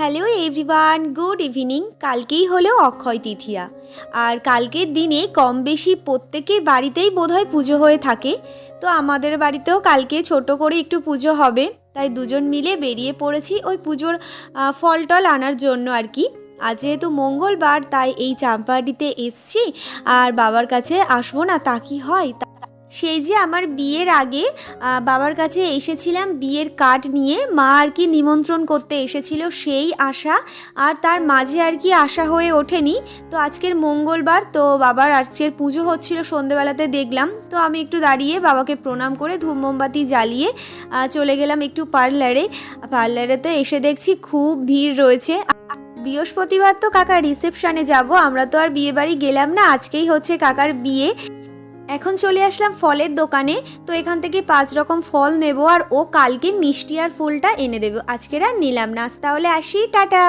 Hello everyone, good evening. কালকেই হলো অক্ষয় তৃতীয়া, আর কালকের দিনে কম বেশি প্রত্যেকের বাড়িতেই বোধহয় পুজো হয়ে থাকে। তো আমাদের বাড়িতেও কালকে ছোট করে একটু পুজো হবে, তাই দুজন মিলে বেরিয়ে পড়েছি ওই পুজোর ফল টল আনার জন্য আর কি। আজ যেহেতু মঙ্গলবার, তাই এই চাম্পাহাটিতে এসছি। আর বাবার কাছে আসবো না তা কি হয়? সেই যে আমার বিয়ের আগে বাবার কাছে এসেছিলাম বিয়ের কার্ড নিয়ে, মা আর কি নিমন্ত্রণ করতে এসেছিল, সেই আশা আর তার মাঝে আর কি আশা হয়ে ওঠেনি। তো আজকের মঙ্গলবার, তো বাবার আজকের পুজো হচ্ছিল সন্ধেবেলাতে দেখলাম, তো আমি একটু দাঁড়িয়ে বাবাকে প্রণাম করে ধূপ মোমবাতি জ্বালিয়ে চলে গেলাম একটু পার্লারেতে এসে দেখছি খুব ভিড় রয়েছে। বৃহস্পতিবার তো কাকার রিসেপশনে যাব, আমরা তো আর বিয়ে বাড়ি গেলাম না, আজকেই হচ্ছে কাকার বিয়ে। এখন চলে আসলাম ফলের দোকানে, তো এখান থেকে 5 রকম ফল নেব, আর ও কালকে মিষ্টি আর ফুলটা এনে দেবো, আজকের আর নিলাম না। তাহলে আসি, টাটা।